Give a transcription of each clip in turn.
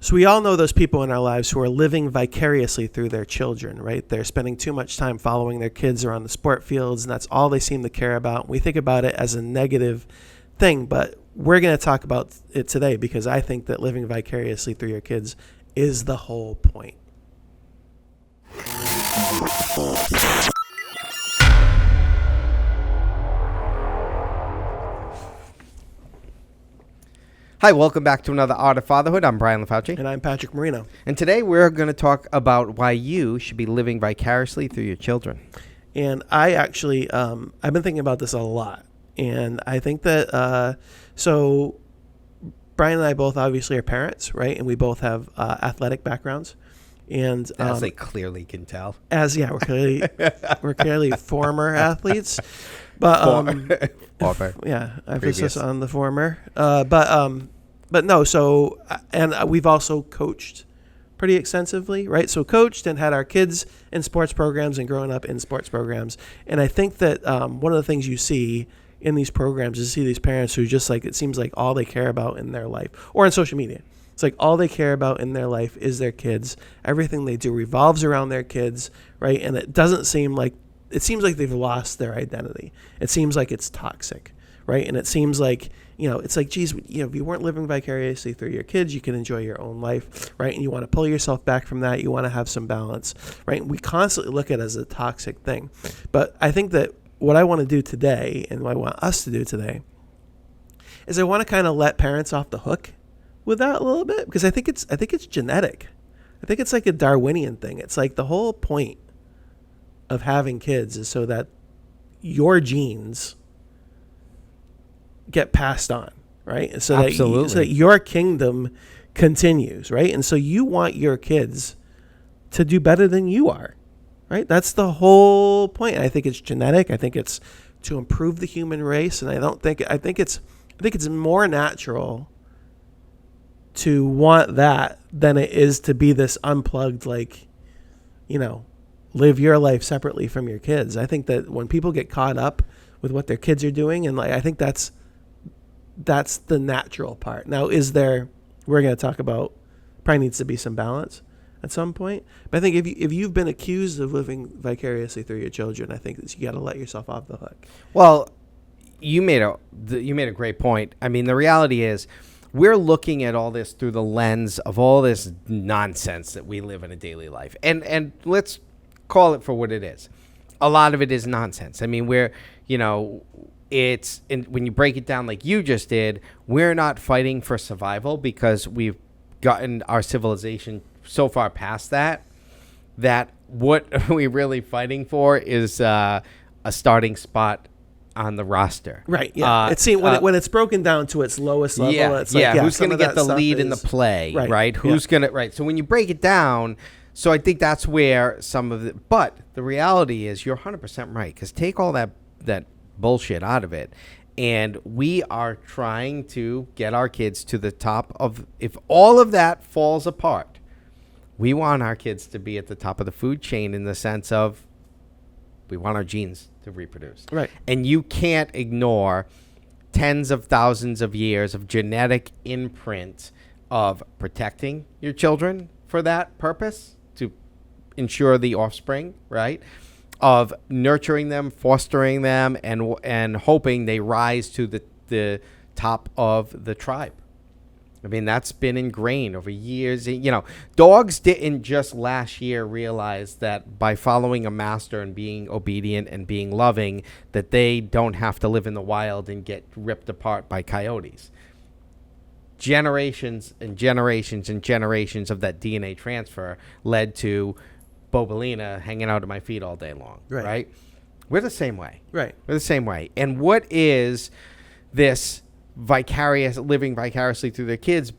So we all know those people in our lives who are living vicariously through their children, right? They're spending too much time following their kids around the sport fields, and that's all they seem to care about. We think about it as a negative thing, but we're going to talk about it today because I think that living vicariously through your kids is the whole point. Hi, welcome back to another Art of Fatherhood. I'm Brian LaFauci. And I'm Patrick Marino. And today we're going to talk about why you should be living vicariously through your children. And I actually, I've been thinking about this a lot. And I think that, so Brian and I both obviously are parents, right? And we both have athletic backgrounds. And as they clearly can tell. We're clearly former athletes. But emphasis on the former. But no. So and we've also coached pretty extensively, right? So coached and had our kids in sports programs and growing up in sports programs. And I think that one of the things you see in these programs is you see these parents who just like it seems like all they care about in their life, or on social media. It's like all they care about in their life is their kids. Everything they do revolves around their kids, right? And it seems like they've lost their identity. It seems like it's toxic, right? And it seems like, it's like, geez, if you weren't living vicariously through your kids, you can enjoy your own life, right? And you want to pull yourself back from that. You want to have some balance, right? And we constantly look at it as a toxic thing. But I think that what I want to do today, and what I want us to do today, is I want to kind of let parents off the hook with that a little bit, because I think it's genetic. I think it's like a Darwinian thing. It's like the whole point of having kids is so that your genes get passed on, right? And so that your kingdom continues, right? And so you want your kids to do better than you are, right? That's the whole point. I think it's genetic. I think it's to improve the human race, and I think it's more natural to want that than it is to be this unplugged, like, live your life separately from your kids. I think that when people get caught up with what their kids are doing, and I think that's the natural part. Now, we're going to talk about, probably needs to be some balance at some point. But I think if you've been accused of living vicariously through your children, I think that you got to let yourself off the hook. Well, you made a great point. I mean, the reality is, we're looking at all this through the lens of all this nonsense that we live in a daily life. And let's call it for what it is. A lot of it is nonsense. I mean, when you break it down like you just did, we're not fighting for survival because we've gotten our civilization so far past that what are we really fighting for is a starting spot on the roster. Right, yeah. When it's broken down to its lowest level, it's like, who's going to get the lead in the play, right? Who's going to, right? So when you break it down, so I think that's where some of it, but the reality is you're 100% right, because take all that bullshit out of it, and we are trying to get our kids to the top of, if all of that falls apart, we want our kids to be at the top of the food chain in the sense of we want our genes to reproduce. Right. And you can't ignore tens of thousands of years of genetic imprint of protecting your children for that purpose, to ensure the offspring, right? Of nurturing them, fostering them, and hoping they rise to the top of the tribe. I mean, that's been ingrained over years. Dogs didn't just last year realize that by following a master and being obedient and being loving, that they don't have to live in the wild and get ripped apart by coyotes. Generations and generations and generations of that DNA transfer led to Bobolina hanging out at my feet all day long, right? We're the same way. Right. We're the same way. And what is this living vicariously through their kids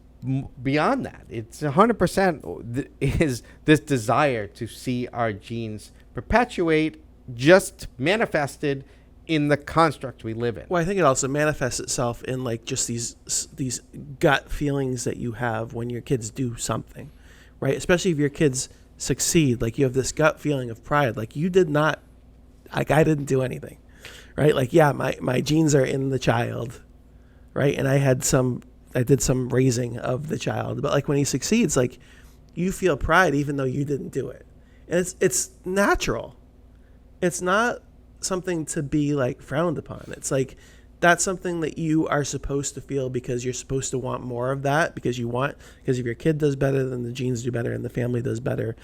beyond that? It's 100% is this desire to see our genes perpetuate, just manifested in the construct we live in. Well, I think it also manifests itself in like just these gut feelings that you have when your kids do something, right? Especially if your kids succeed, like you have this gut feeling of pride, like you did not, like I didn't do anything, right? Like, yeah, my genes are in the child, right? And I had some did some raising of the child. But like when he succeeds, like you feel pride even though you didn't do it. And it's natural. It's not something to be like frowned upon. It's like that's something that you are supposed to feel because you're supposed to want more of that because if your kid does better, then the genes do better and the family does better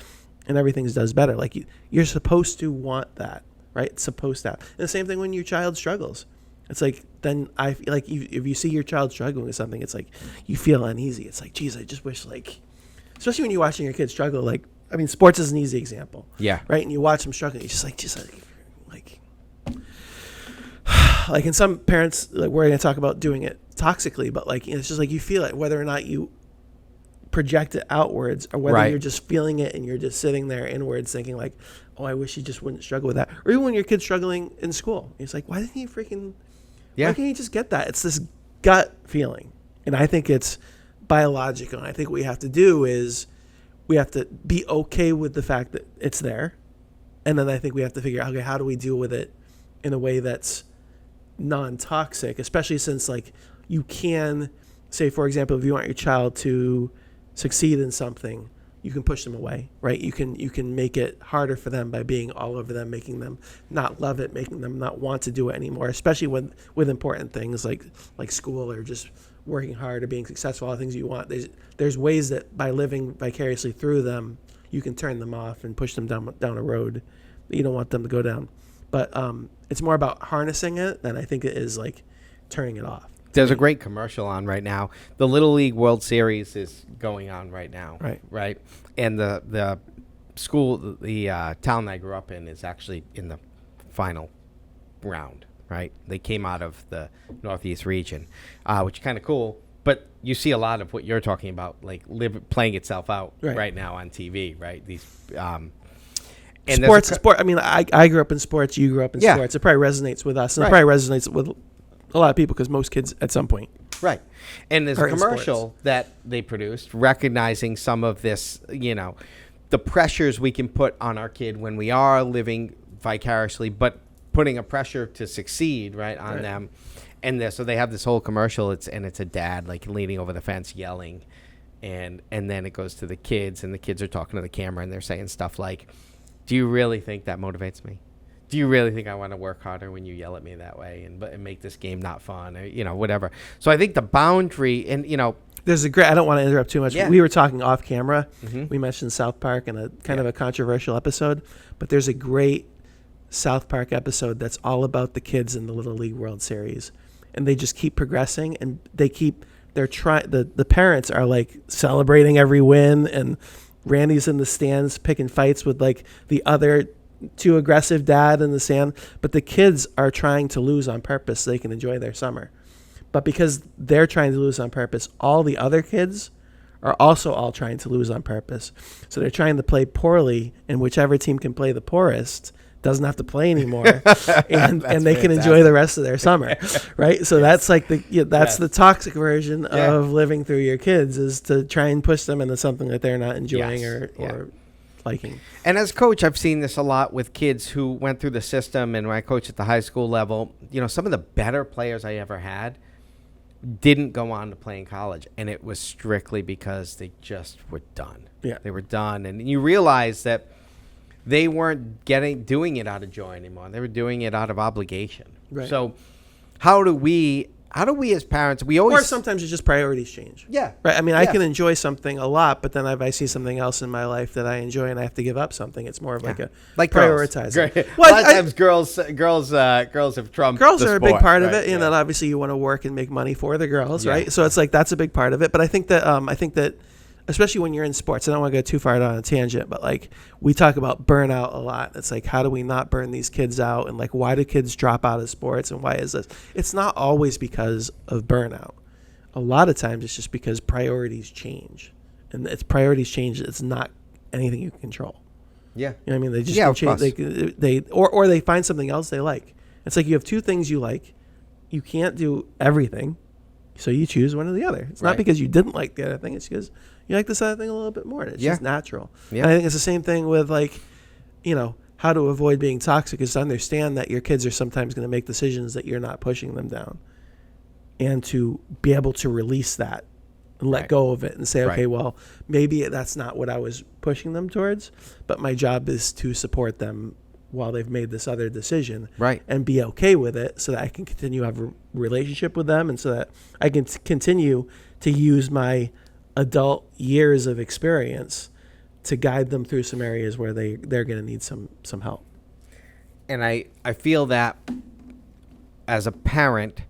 and everything does better. Like you're supposed to want that, right? It's supposed to happen. And the same thing when your child struggles. It's like, then I feel like if you see your child struggling with something, it's like you feel uneasy. It's like, geez, I just wish like, especially when you're watching your kid struggle, like, I mean, sports is an easy example. Yeah. Right. And you watch them struggling. It's just like, and some parents, like, we're going to talk about doing it toxically, but like, it's just like you feel it, whether or not you project it outwards or whether you're just feeling it and you're just sitting there inwards thinking like, oh, I wish you just wouldn't struggle with that. Or even when your kid's struggling in school, it's like, why didn't he why can't you just get that? It's this gut feeling. And I think it's biological. And I think what we have to do is we have to be okay with the fact that it's there. And then I think we have to figure out, okay, how do we deal with it in a way that's non-toxic, especially since like you can say, for example, if you want your child to succeed in something, you can push them away, right? You can make it harder for them by being all over them, making them not love it, making them not want to do it anymore, especially with important things like school or just working hard or being successful, all the things you want. There's ways that by living vicariously through them, you can turn them off and push them down a road that you don't want them to go down. But it's more about harnessing it than I think it is like turning it off. There's a great commercial on right now. The Little League World Series is going on right now. Right. And the school, the town I grew up in is actually in the final round. Right. They came out of the Northeast region, which is kind of cool. But you see a lot of what you're talking about, like playing itself out right now on TV. Right. These. And sport. I mean, I grew up in sports. You grew up in sports. It probably resonates with us, and it probably resonates with a lot of people because most kids at some point. Right. And there's a commercial that they produced recognizing some of this, the pressures we can put on our kid when we are living vicariously, but putting a pressure to succeed on them. And so they have this whole commercial. It's a dad like leaning over the fence yelling, and then it goes to the kids, and the kids are talking to the camera, and they're saying stuff like, do you really think that motivates me? Do you really think I want to work harder when you yell at me that way and make this game not fun or, whatever? So I think the boundary and, there's a great, I don't want to interrupt too much. Yeah. We were talking off camera. Mm-hmm. We mentioned South Park in a kind of a controversial episode, but there's a great South Park episode that's all about the kids in the Little League World Series. And they just keep progressing and the parents are like celebrating every win, and Randy's in the stands picking fights with like the other too aggressive dad in the sand, but the kids are trying to lose on purpose so they can enjoy their summer. But because they're trying to lose on purpose, all the other kids are also all trying to lose on purpose. So they're trying to play poorly, and whichever team can play the poorest doesn't have to play anymore, and they can enjoy the rest of their summer, right? So that's like the toxic version of living through your kids, is to try and push them into something that they're not enjoying or liking. And as coach, I've seen this a lot with kids who went through the system, and when I coach at the high school level, some of the better players I ever had didn't go on to play in college, and it was strictly because they just were done. Yeah, they were done, and you realize that they weren't doing it out of joy anymore. They were doing it out of obligation. Right. So how do we as parents, or sometimes it's just priorities change. Yeah. Right. I mean, I can enjoy something a lot, but then if I see something else in my life that I enjoy and I have to give up something, it's more of like prioritizing. Well, a lot of times girls have trumped. Girls are a big part of it, and then obviously you want to work and make money for the girls, right? So it's like that's a big part of it. But I think that especially when you're in sports, I don't want to go too far down a tangent, but like we talk about burnout a lot. It's like, how do we not burn these kids out? And like, why do kids drop out of sports? And why is this? It's not always because of burnout. A lot of times it's just because priorities change, and it's priorities change. It's not anything you can control. Yeah. You know what I mean? They just change. They find something else they like. It's like you have two things you like. You can't do everything. So you choose one or the other. It's not because you didn't like the other thing. It's because you like this other thing a little bit more. It's just natural. Yeah. And I think it's the same thing with like, how to avoid being toxic is to understand that your kids are sometimes going to make decisions that you're not pushing them down, and to be able to release that and let go of it and say, okay, Right. well, maybe that's not what I was pushing them towards, but my job is to support them while they've made this other decision, Right. and be okay with it so that I can continue to have a relationship with them, and so that I can continue to use my adult years of experience to guide them through some areas where they're going to need some help. And I feel that as a parent,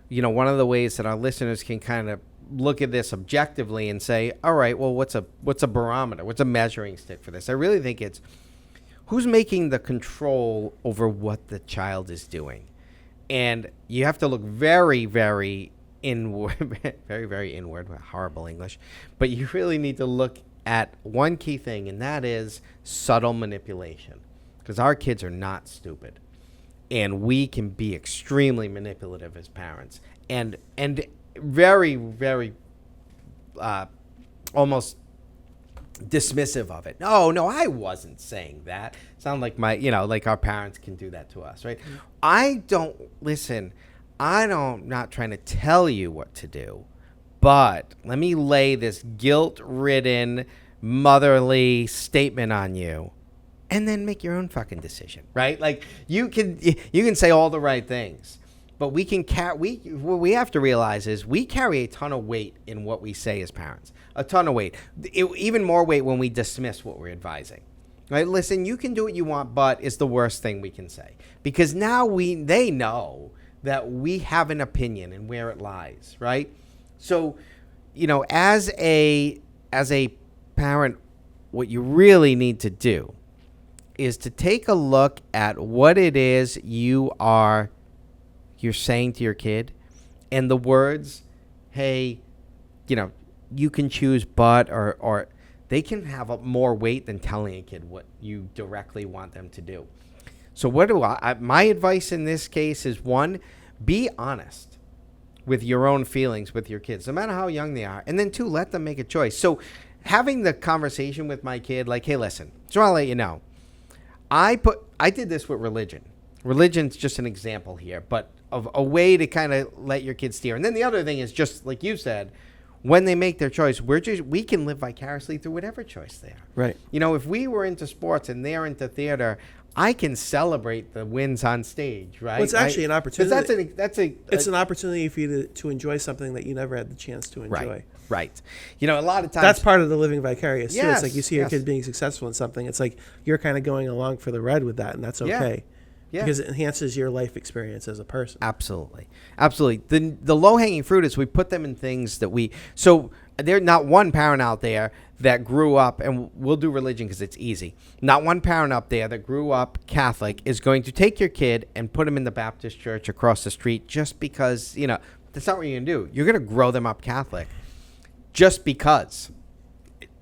one of the ways that our listeners can kind of look at this objectively and say, all right, well, what's a barometer? What's a measuring stick for this? I really think it's who's making the control over what the child is doing. And you have to look very, very inward, very, very inward, horrible English. But you really need to look at one key thing, and that is subtle manipulation. Because our kids are not stupid. And we can be extremely manipulative as parents. And very, very almost dismissive of it. No, I wasn't saying that. Sound like like our parents can do that to us, right? Mm-hmm. I'm not trying to tell you what to do, but let me lay this guilt-ridden, motherly statement on you, and then make your own fucking decision, right? Like you can say all the right things, but what we have to realize is we carry a ton of weight in what we say as parents. A ton of weight. Even more weight when we dismiss what we're advising. Right? Listen, you can do what you want, but it's the worst thing we can say. Because now they know that we have an opinion and where it lies, right? So, as a parent, what you really need to do is to take a look at what it is you're saying to your kid, and the words, hey, you can choose but, or they can have more weight than telling a kid what you directly want them to do. So my advice in this case is, one, be honest with your own feelings with your kids, no matter how young they are. And then two, let them make a choice. So having the conversation with my kid, like, hey, listen, so I'll let you know. I did this with religion. Religion's just an example here, but of a way to kind of let your kids steer. And then the other thing is, just like you said, when they make their choice, we can live vicariously through whatever choice they are. Right. If we were into sports and they're into theater, I can celebrate the wins on stage, right? Well, it's actually an opportunity. It's an opportunity for you to enjoy something that you never had the chance to enjoy. Right. A lot of times that's part of the living vicarious too. Yes, it's like you see your kid being successful in something. It's like you're kind of going along for the ride with that, and that's okay. Yeah. Because it enhances your life experience as a person. Absolutely. The low-hanging fruit is we put them in things that so there's not one parent out there that grew up, and we'll do religion because it's easy. Not one parent up there that grew up Catholic is going to take your kid and put him in the Baptist church across the street just because, that's not what you're going to do. You're going to grow them up Catholic just because.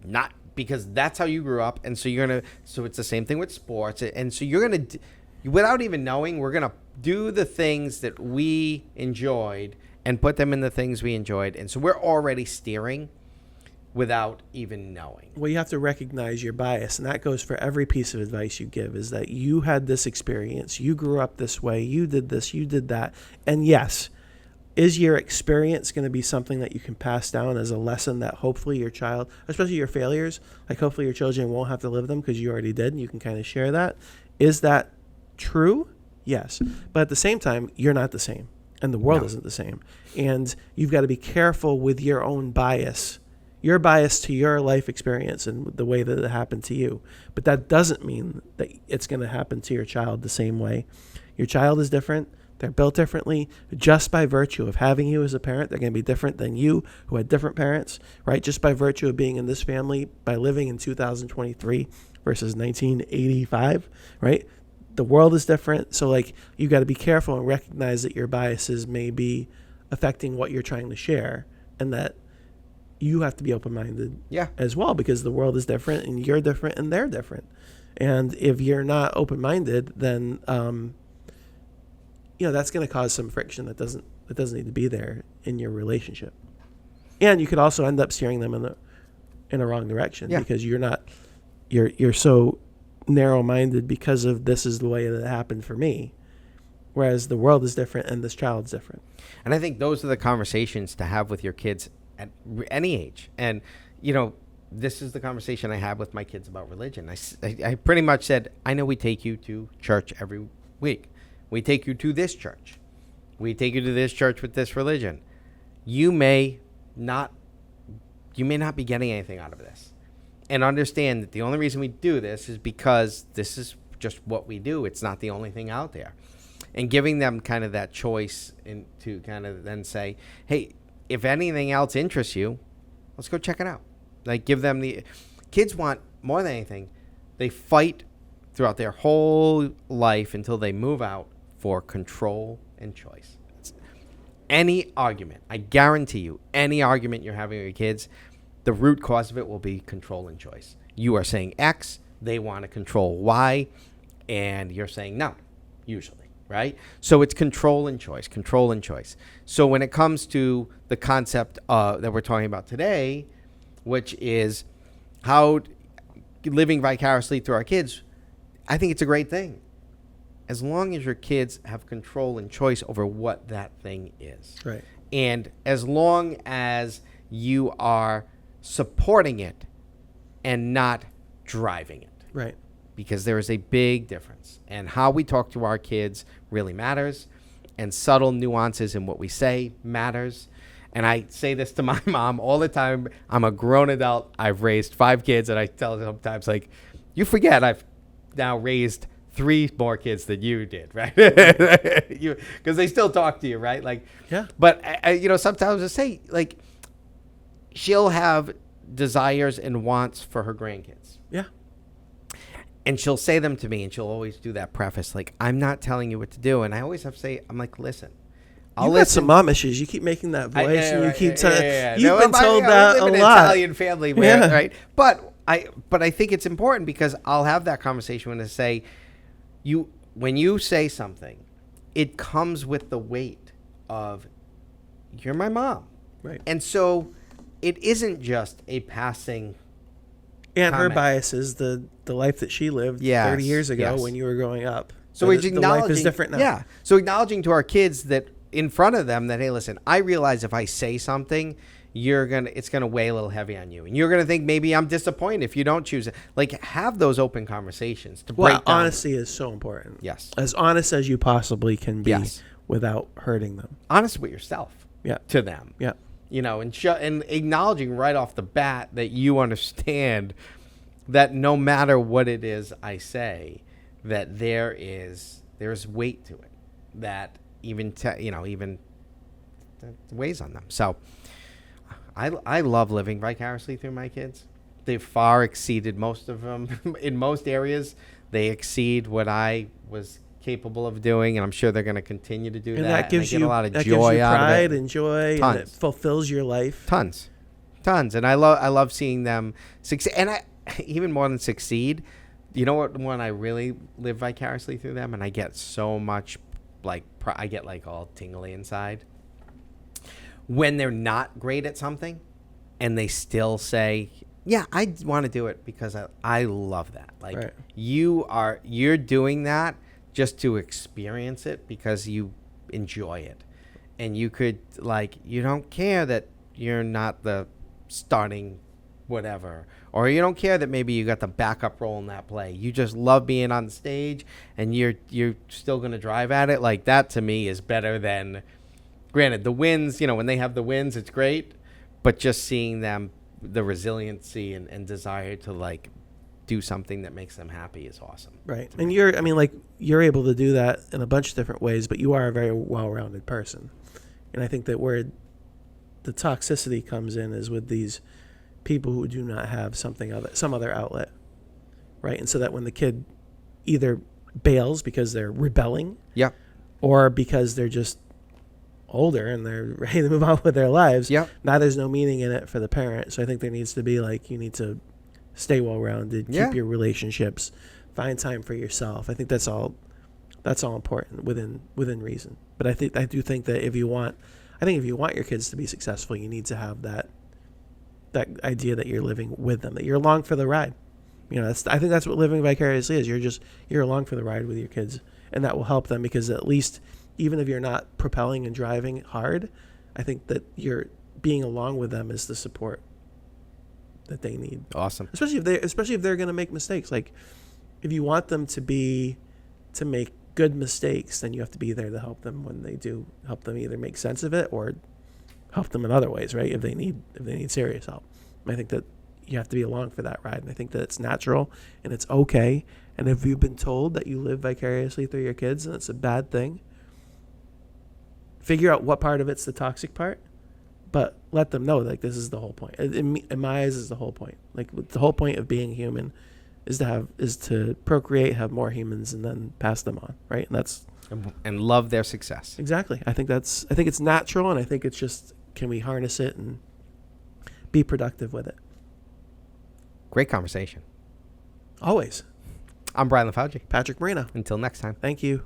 Not because that's how you grew up, and so so it's the same thing with sports, and so you're going to, without even knowing, we're going to do the things that we enjoyed and put them in the things we enjoyed. And so we're already steering without even knowing. Well, you have to recognize your bias, and that goes for every piece of advice you give, is that you had this experience, you grew up this way, you did this, you did that. And yes, is your experience going to be something that you can pass down as a lesson that hopefully your child, especially your failures, like hopefully your children won't have to live them because you already did, and you can kind of share that. Is that true? Yes. But at the same time, you're not the same, and the world isn't the same. And you've got to be careful with your own bias, your bias to your life experience and the way that it happened to you. But that doesn't mean that it's going to happen to your child the same way. Your child is different. They're built differently. Just by virtue of having you as a parent, they're going to be different than you who had different parents, right? Just by virtue of being in this family, by living in 2023 versus 1985, right? The world is different. So you got to be careful and recognize that your biases may be affecting what you're trying to share, and that you have to be open-minded as well, because the world is different and you're different and they're different. And if you're not open-minded, then, that's going to cause some friction that doesn't need to be there in your relationship. And you could also end up steering them in a wrong direction because you're so narrow-minded because of this is the way that it happened for me, whereas the world is different and this child's different. And I think those are the conversations to have with your kids at any age. And, this is the conversation I have with my kids about religion. I pretty much said, I know we take you to church every week. We take you to this church. We take you to this church with this religion. You may not be getting anything out of this. And understand that the only reason we do this is because this is just what we do. It's not the only thing out there. And giving them kind of that choice to kind of then say, hey, if anything else interests you, let's go check it out. Like, give them kids want more than anything. They fight throughout their whole life until they move out for control and choice. Any argument, I guarantee you, any argument you're having with your kids, the root cause of it will be control and choice. You are saying X, they want to control Y, and you're saying no, usually, right? So it's control and choice. So when it comes to the concept that we're talking about today, which is how living vicariously through our kids, I think it's a great thing. As long as your kids have control and choice over what that thing is. Right. And as long as you are supporting it and not driving it. Right. Because there is a big difference. And how we talk to our kids really matters. And subtle nuances in what we say matters. And I say this to my mom all the time. I'm a grown adult. I've raised 5 kids. And I tell her sometimes, like, you forget I've now raised 3 more kids than you did, right? Because they still talk to you, right? Like, yeah. But, sometimes I say, like, she'll have desires and wants for her grandkids. Yeah. And she'll say them to me, and she'll always do that preface, like, I'm not telling you what to do. And I always have to say, I'm like, listen. You got some mom issues. You keep making that voice, and you keep telling. You've been told that a lot. Italian family, right? But I think it's important because I'll have that conversation when I say, when you say something, it comes with the weight of, you're my mom, right? And so it isn't just a passing. And comment. Her bias is the life that she lived 30 years ago when you were growing up. So it's acknowledging. The life is different now. Yeah. So acknowledging to our kids that in front of them that, hey, listen, I realize if I say something, it's gonna weigh a little heavy on you, and you're gonna think maybe I'm disappointed if you don't choose it. Like, have those open conversations to break down. Honesty is so important. Yes. As honest as you possibly can be without hurting them. Honest with yourself. Yeah. To them. Yeah. And acknowledging right off the bat that you understand that no matter what it is I say, that there's weight to it that even weighs on them. So I love living vicariously through my kids. They've far exceeded most of them in most areas. They exceed what I was capable of doing, and I'm sure they're going to continue to do that. And that gives you a lot of that joy gives you out pride of it. and joy, Tons. and it fulfills your life. Tons, and I love seeing them succeed. And I even more than succeed. You know what? When I really live vicariously through them, and I get so much, I get all tingly inside. When they're not great at something, and they still say, "Yeah, I want to do it because I love that." Like, right. You're doing that just to experience it because you enjoy it, and you could you don't care that you're not the starting whatever, or you don't care that maybe you got the backup role in that play. You just love being on stage, and you're still going to drive at it. Like, that to me is better than, granted, the wins, when they have the wins, it's great, but just seeing them, the resiliency and desire to do something that makes them happy is awesome. Right. And you're able to do that in a bunch of different ways, but you are a very well-rounded person. And I think that where the toxicity comes in is with these people who do not have some other outlet, right? And so that when the kid either bails because they're rebelling, or because they're just older and they're ready to move on with their lives, now there's no meaning in it for the parent. So I think there needs to be you need to stay well-rounded, keep your relationships, find time for yourself. I think that's all important within reason. But I do think that if you want your kids to be successful, you need to have that idea that you're living with them, that you're along for the ride. I think that's what living vicariously is. You're along for the ride with your kids, and that will help them because at least even if you're not propelling and driving hard, I think that you're being along with them is the support that they need. Awesome. Especially if they're going to make mistakes. Like, if you want them to make good mistakes, then you have to be there to help them when they do. Help them either make sense of it or help them in other ways, right? If they need serious help. And I think that you have to be along for that ride, and I think that it's natural and it's okay. And if you've been told that you live vicariously through your kids and it's a bad thing, figure out what part of it's the toxic part, but let them know, like, this is the whole point. In my eyes, is the whole point. Like, the whole point of being human is to procreate, have more humans, and then pass them on, right? And love their success. Exactly. I think it's natural, and I think it's just, can we harness it and be productive with it? Great conversation. Always. I'm Brian LaFauci. Patrick Marino. Until next time. Thank you.